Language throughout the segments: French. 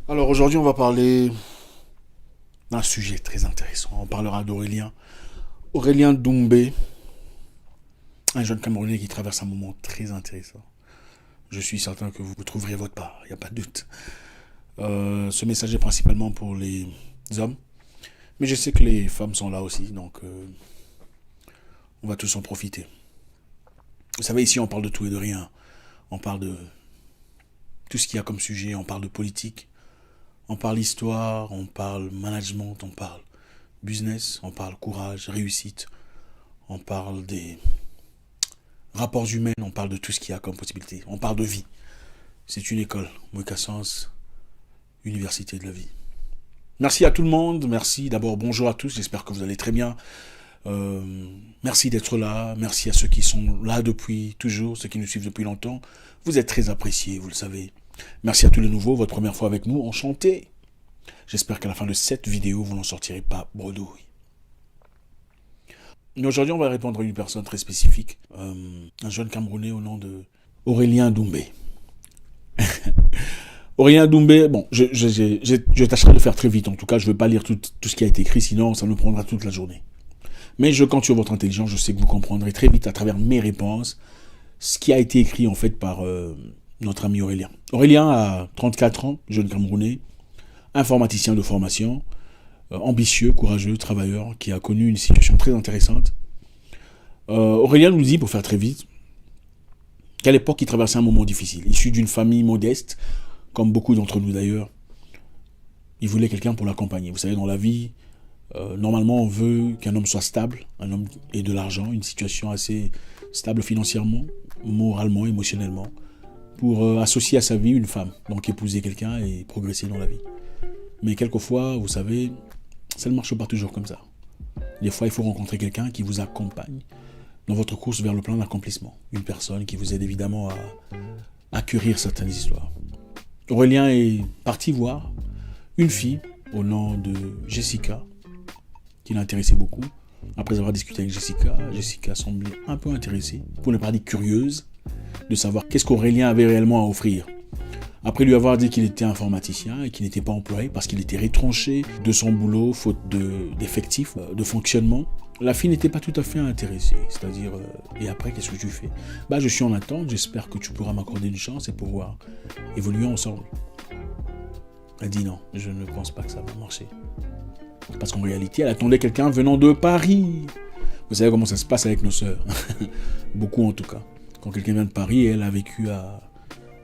Alors aujourd'hui, on va parler d'un sujet très intéressant. On parlera d'Aurélien. Aurélien Doumbé, un jeune Camerounais qui traverse un moment très intéressant. Je suis certain que vous trouverez votre part, il n'y a pas de doute. Ce message est principalement pour les hommes, mais je sais que les femmes sont là aussi, donc on va tous en profiter. Vous savez, ici on parle de tout et de rien. On parle de tout ce qu'il y a comme sujet, on parle de politique, on parle histoire, on parle management, on parle business, on parle courage, réussite, on parle des rapports humains, on parle de tout ce qu'il y a comme possibilité. On parle de vie. C'est une école, Moekassens, Université de la vie. Merci à tout le monde, merci. D'abord, bonjour à tous, j'espère que vous allez très bien. Merci d'être là, merci à ceux qui sont là depuis toujours, ceux qui nous suivent depuis longtemps. Vous êtes très appréciés, vous le savez. Merci à tous les nouveaux, votre première fois avec nous, enchanté. J'espère qu'à la fin de cette vidéo, vous n'en sortirez pas bredouille. Mais aujourd'hui, on va répondre à une personne très spécifique, un jeune Camerounais au nom de Aurélien Doumbé. Aurélien Doumbé, bon, je tâcherai de faire très vite, en tout cas, je ne vais pas lire tout ce qui a été écrit, sinon ça nous prendra toute la journée. Mais je compte sur votre intelligence, je sais que vous comprendrez très vite à travers mes réponses ce qui a été écrit en fait par notre ami Aurélien. Aurélien a 34 ans, jeune Camerounais, informaticien de formation, ambitieux, courageux, travailleur, qui a connu une situation très intéressante. Aurélien nous dit, pour faire très vite, qu'à l'époque, il traversait un moment difficile. Issu d'une famille modeste, comme beaucoup d'entre nous d'ailleurs, il voulait quelqu'un pour l'accompagner. Vous savez, dans la vie, normalement, on veut qu'un homme soit stable, un homme ait de l'argent, une situation assez stable financièrement, moralement, émotionnellement, pour associer à sa vie une femme, donc épouser quelqu'un et progresser dans la vie. Mais quelquefois, vous savez, ça ne marche pas toujours comme ça. Des fois, il faut rencontrer quelqu'un qui vous accompagne dans votre course vers le plan d'accomplissement. Une personne qui vous aide évidemment à acquérir certaines histoires. Aurélien est parti voir une fille au nom de Jessica, qui l'intéressait beaucoup. Après avoir discuté avec Jessica, Jessica semblait un peu intéressée, pour ne pas dire curieuse, de savoir qu'est-ce qu'Aurélien avait réellement à offrir. Après lui avoir dit qu'il était informaticien et qu'il n'était pas employé parce qu'il était retranché de son boulot, faute d'effectifs, de fonctionnement, la fille n'était pas tout à fait intéressée. C'est-à-dire, et après, qu'est-ce que tu fais? Je suis en attente, j'espère que tu pourras m'accorder une chance et pouvoir évoluer ensemble. Elle dit non, je ne pense pas que ça va marcher. Parce qu'en réalité, elle attendait quelqu'un venant de Paris. Vous savez comment ça se passe avec nos sœurs. Beaucoup en tout cas. Quand quelqu'un vient de Paris, elle a vécu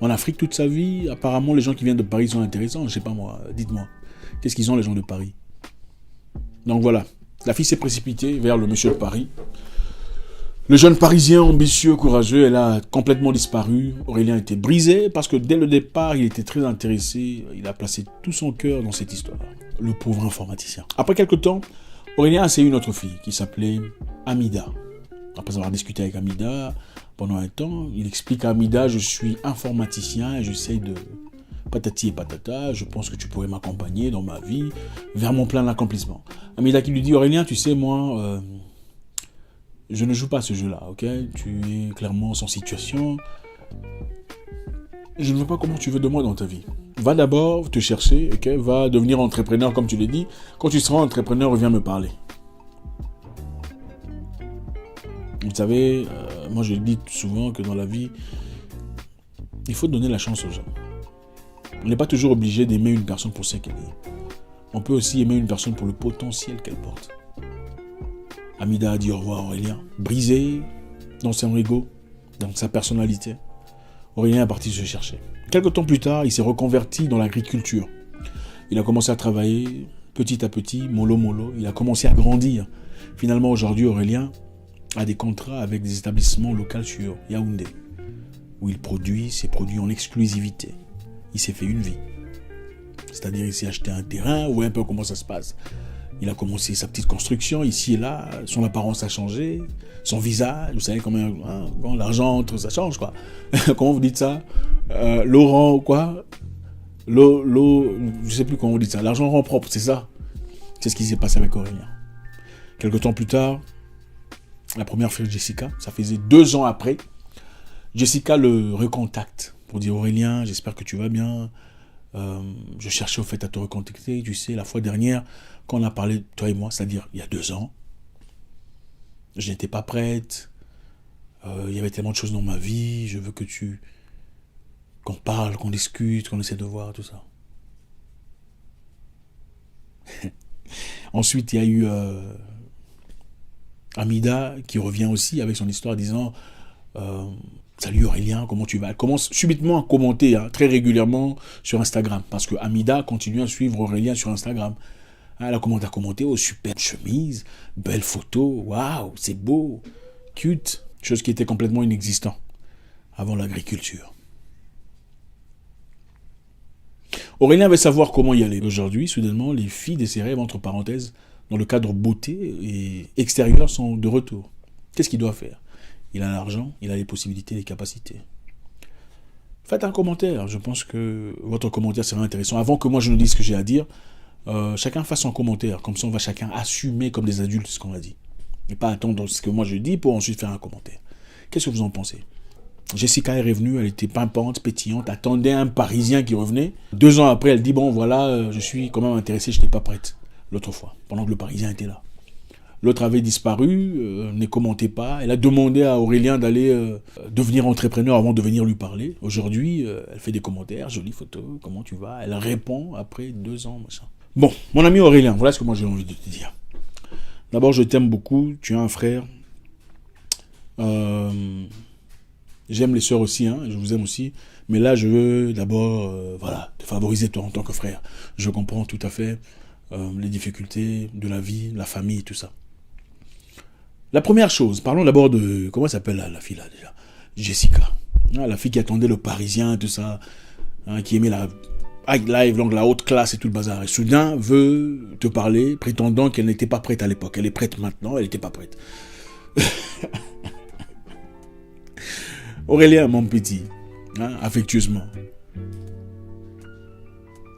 en Afrique toute sa vie. Apparemment, les gens qui viennent de Paris sont intéressants. Je sais pas moi, dites-moi. Qu'est-ce qu'ils ont les gens de Paris? Donc voilà. La fille s'est précipitée vers le monsieur de Paris. Le jeune Parisien ambitieux, courageux, elle a complètement disparu. Aurélien était brisé parce que dès le départ, il était très intéressé. Il a placé tout son cœur dans cette histoire. Le pauvre informaticien. Après quelques temps, Aurélien a essayé une autre fille qui s'appelait Amida. Après avoir discuté avec Amida pendant un temps, il explique à Amida, je suis informaticien et j'essaye de patati et patata, je pense que tu pourrais m'accompagner dans ma vie vers mon plein d'accomplissement. Amida qui lui dit, Aurélien, tu sais, moi, je ne joue pas ce jeu-là, ok? Tu es clairement sans situation. Je ne vois pas comment tu veux de moi dans ta vie. Va d'abord te chercher, ok? Va devenir entrepreneur comme tu l'as dit. Quand tu seras entrepreneur, reviens me parler. Vous savez, moi je dis souvent que dans la vie, il faut donner la chance aux gens. On n'est pas toujours obligé d'aimer une personne pour ce qu'elle est. On peut aussi aimer une personne pour le potentiel qu'elle porte. Amida a dit au revoir à Aurélien, brisé dans son ego, dans sa personnalité. Aurélien est parti se chercher. Quelque temps plus tard, il s'est reconverti dans l'agriculture. Il a commencé à travailler petit à petit, mollo mollo. Il a commencé à grandir. Finalement, aujourd'hui, Aurélien a des contrats avec des établissements locaux sur Yaoundé, où il produit ses produits en exclusivité. Il s'est fait une vie. C'est-à-dire, il s'est acheté un terrain, ou un peu comment ça se passe. Il a commencé sa petite construction, ici et là, son apparence a changé, son visage, vous savez comment quand l'argent entre, ça change, quoi. Comment vous dites ça? Laurent, quoi? Je sais plus comment vous dites ça. L'argent rend propre, c'est ça? C'est ce qui s'est passé avec Aurélien. Quelque temps plus tard, la première fille de Jessica, ça faisait 2 ans après, Jessica le recontacte pour dire Aurélien, j'espère que tu vas bien. Je cherchais au fait à te recontacter, tu sais, la fois dernière, quand on a parlé, toi et moi, c'est-à-dire il y a 2 ans, je n'étais pas prête, il y avait tellement de choses dans ma vie, je veux qu'on parle, qu'on discute, qu'on essaie de voir, tout ça. Ensuite, il y a eu Amida qui revient aussi avec son histoire disant salut Aurélien, comment tu vas? Elle commence subitement à commenter très régulièrement sur Instagram parce que Amida continue à suivre Aurélien sur Instagram. Elle a commencé à commenter oh superbe chemise, belle photo, waouh, c'est beau, cute, chose qui était complètement inexistant avant l'agriculture. Aurélien veut savoir comment y aller. Aujourd'hui, soudainement, les filles de ses rêves, entre parenthèses, dans le cadre beauté et extérieur, sont de retour. Qu'est-ce qu'il doit faire? Il a l'argent, il a les possibilités, les capacités. Faites un commentaire. Je pense que votre commentaire sera intéressant. Avant que moi je ne dise ce que j'ai à dire, chacun fasse son commentaire. Comme ça, on va chacun assumer comme des adultes ce qu'on a dit. Et pas attendre ce que moi je dis pour ensuite faire un commentaire. Qu'est-ce que vous en pensez? Jessica est revenue, elle était pimpante, pétillante, attendait un Parisien qui revenait. 2 ans après, elle dit, bon voilà, je suis quand même intéressée, je n'étais pas prête l'autre fois, pendant que le Parisien était là. L'autre avait disparu, ne commentait pas. Elle a demandé à Aurélien d'aller devenir entrepreneur avant de venir lui parler. Aujourd'hui, elle fait des commentaires, jolie photo, comment tu vas? Elle répond après 2 ans, machin. Bon, mon ami Aurélien, voilà ce que moi j'ai envie de te dire. D'abord, je t'aime beaucoup, tu es un frère. J'aime les sœurs aussi, je vous aime aussi. Mais là, je veux d'abord te favoriser toi en tant que frère. Je comprends tout à fait les difficultés de la vie, la famille et tout ça. La première chose, parlons d'abord de... Comment s'appelle la fille là déjà? Jessica. La fille qui attendait le Parisien, tout ça. Qui aimait la high life, donc la haute classe et tout le bazar. Et soudain veut te parler, prétendant qu'elle n'était pas prête à l'époque. Elle est prête maintenant, elle n'était pas prête. Aurélien, mon petit, affectueusement.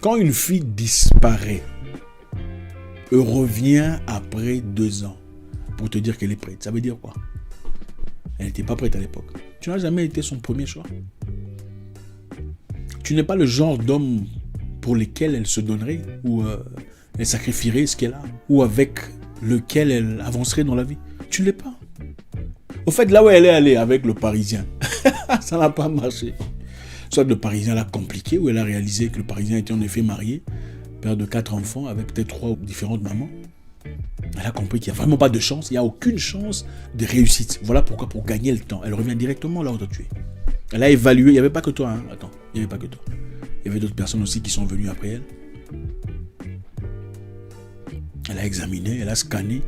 Quand une fille disparaît et revient après 2 ans pour te dire qu'elle est prête, ça veut dire quoi? Elle n'était pas prête à l'époque. Tu n'as jamais été son premier choix. Tu n'es pas le genre d'homme pour lequel elle se donnerait ou elle sacrifierait ce qu'elle a ou avec lequel elle avancerait dans la vie. Tu ne l'es pas. Au fait, là où elle est allée avec le Parisien, ça n'a pas marché. Soit le Parisien l'a compliqué, ou elle a réalisé que le Parisien était en effet marié, père de 4 enfants, avec peut-être 3 différentes mamans. Elle a compris qu'il n'y a vraiment pas de chance, il n'y a aucune chance de réussite. Voilà pourquoi, pour gagner le temps, elle revient directement là où tu es. Elle a évalué, il n'y avait pas que toi, attends, il n'y avait pas que toi. Il y avait d'autres personnes aussi qui sont venues après elle. Elle a examiné, elle a scanné.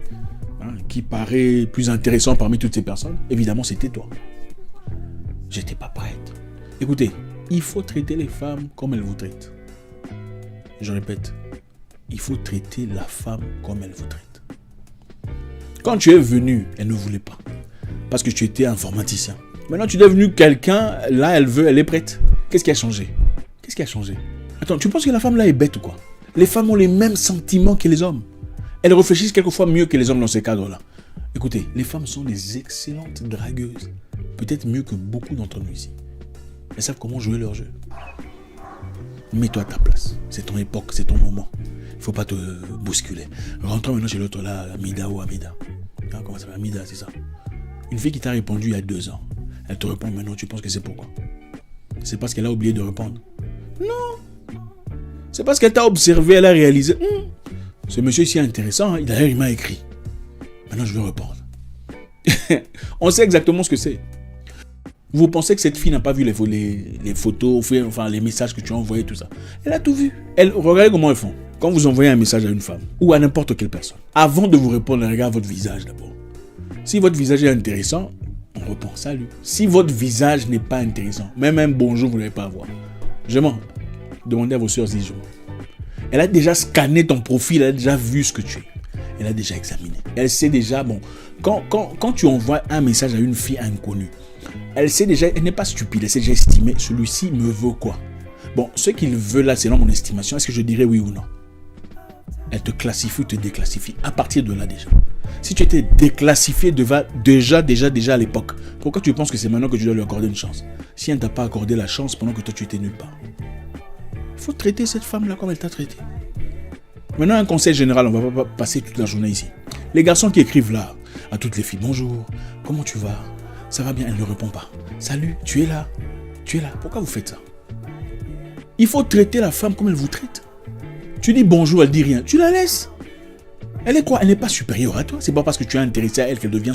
Qui paraît plus intéressant parmi toutes ces personnes, évidemment c'était toi. J'étais pas prête. Écoutez, il faut traiter les femmes comme elles vous traitent. Je répète, il faut traiter la femme comme elle vous traite. Quand tu es venu, elle ne voulait pas. Parce que tu étais informaticien. Maintenant tu es devenu quelqu'un, là elle veut, elle est prête. Qu'est-ce qui a changé? Qu'est-ce qui a changé? Attends, tu penses que la femme là est bête ou quoi? Les femmes ont les mêmes sentiments que les hommes. Elles réfléchissent quelquefois mieux que les hommes dans ces cadres-là. Écoutez, les femmes sont des excellentes dragueuses. Peut-être mieux que beaucoup d'entre nous ici. Elles savent comment jouer leur jeu. Mets-toi à ta place. C'est ton époque, c'est ton moment. Il ne faut pas te bousculer. Rentrons maintenant chez l'autre là, Amida ou Amida. Comment ça s'appelle? Amida, c'est ça. Une fille qui t'a répondu il y a 2 ans. Elle te répond maintenant, tu penses que c'est pourquoi? C'est parce qu'elle a oublié de répondre. Non. C'est parce qu'elle t'a observé, elle a réalisé. Ce monsieur ici est intéressant, d'ailleurs il m'a écrit. Maintenant je vais répondre. On sait exactement ce que c'est. Vous pensez que cette fille n'a pas vu les photos, enfin les messages que tu as envoyés, tout ça. Elle a tout vu. Regardez comment elles font. Quand vous envoyez un message à une femme, ou à n'importe quelle personne, avant de vous répondre, regardez votre visage d'abord. Si votre visage est intéressant, on répond salut. Si votre visage n'est pas intéressant, même un bonjour, vous ne l'allez pas avoir. Je mens. Demandez à vos soeurs 10 jours. Elle a déjà scanné ton profil, elle a déjà vu ce que tu es. Elle a déjà examiné. Elle sait déjà, bon, quand tu envoies un message à une fille inconnue, elle sait déjà, elle n'est pas stupide, elle sait déjà estimer, celui-ci me veut quoi. Bon, ce qu'il veut là, selon mon estimation, est-ce que je dirais oui ou non? Elle te classifie ou te déclassifie, à partir de là déjà. Si tu étais déclassifié déjà à l'époque, pourquoi tu penses que c'est maintenant que tu dois lui accorder une chance? Si elle ne t'a pas accordé la chance pendant que toi tu étais nulle part. Il faut traiter cette femme-là comme elle t'a traité. Maintenant, un conseil général, on ne va pas passer toute la journée ici. Les garçons qui écrivent là, à toutes les filles, bonjour, comment tu vas? Ça va bien? Elle ne répond pas. Salut, tu es là? Tu es là? Pourquoi vous faites ça? Il faut traiter la femme comme elle vous traite. Tu dis bonjour, elle dit rien. Tu la laisses. Elle est quoi? Elle n'est pas supérieure à toi. C'est pas parce que tu es intéressé à elle qu'elle devient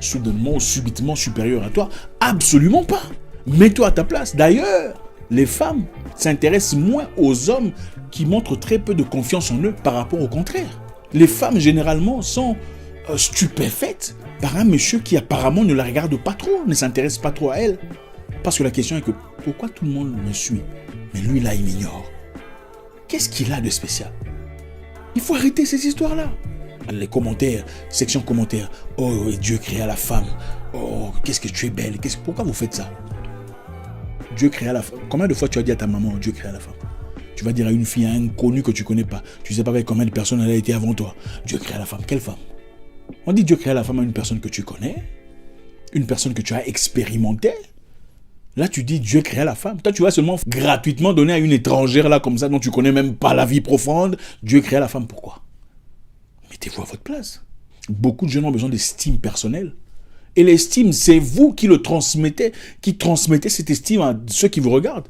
soudainement, subitement supérieure à toi. Absolument pas. Mets-toi à ta place. D'ailleurs, les femmes s'intéressent moins aux hommes qui montrent très peu de confiance en eux par rapport au contraire. Les femmes, généralement, sont stupéfaites par un monsieur qui apparemment ne la regarde pas trop, ne s'intéresse pas trop à elle. Parce que la question est que, pourquoi tout le monde me suit, mais lui là, il m'ignore? Qu'est-ce qu'il a de spécial? Il faut arrêter ces histoires-là. Les commentaires, section commentaires. Oh, Dieu créa la femme. Oh, qu'est-ce que tu es belle. Pourquoi vous faites ça? Dieu créa la femme. Combien de fois tu as dit à ta maman, Dieu créa la femme? Tu vas dire à une fille inconnue que tu ne connais pas. Tu ne sais pas avec combien de personnes elle a été avant toi. Dieu créa la femme. Quelle femme? On dit Dieu créa la femme à une personne que tu connais. Une personne que tu as expérimentée. Là, tu dis Dieu créa la femme. Toi, tu vas seulement gratuitement donner à une étrangère là comme ça, dont tu ne connais même pas la vie profonde. Dieu créa la femme. Pourquoi? Mettez-vous à votre place. Beaucoup de jeunes ont besoin d'estime personnelle. Et l'estime, c'est vous qui le transmettez, qui transmettez cette estime à ceux qui vous regardent.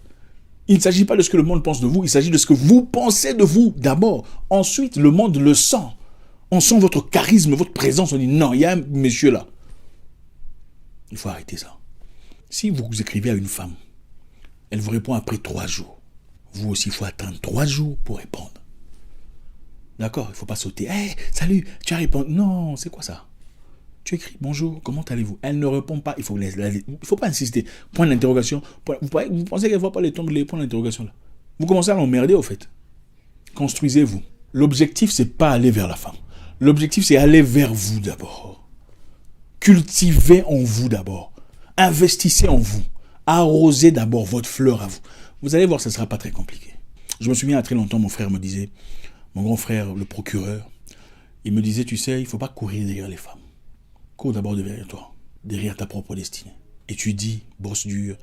Il ne s'agit pas de ce que le monde pense de vous, il s'agit de ce que vous pensez de vous d'abord. Ensuite, le monde le sent. On sent votre charisme, votre présence. On dit non, il y a un monsieur là. Il faut arrêter ça. Si vous écrivez à une femme, elle vous répond après 3 jours. Vous aussi, il faut attendre 3 jours pour répondre. D'accord? Il ne faut pas sauter. Hey, salut, tu as répondu. Non, c'est quoi ça? Tu écris bonjour, comment allez-vous? Elle ne répond pas. Il faut pas insister. Point d'interrogation. Vous pensez qu'elle ne voit pas les points d'interrogation là? Vous commencez à l'emmerder au fait. Construisez-vous. L'objectif, c'est pas aller vers la femme. L'objectif, c'est aller vers vous d'abord. Cultivez en vous d'abord. Investissez en vous. Arrosez d'abord votre fleur à vous. Vous allez voir, ça ne sera pas très compliqué. Je me souviens, il y a très longtemps, mon frère me disait, mon grand frère, le procureur, il me disait, tu sais, il ne faut pas courir derrière les femmes. Cours d'abord derrière toi, derrière ta propre destinée. Étudie, bosse dur,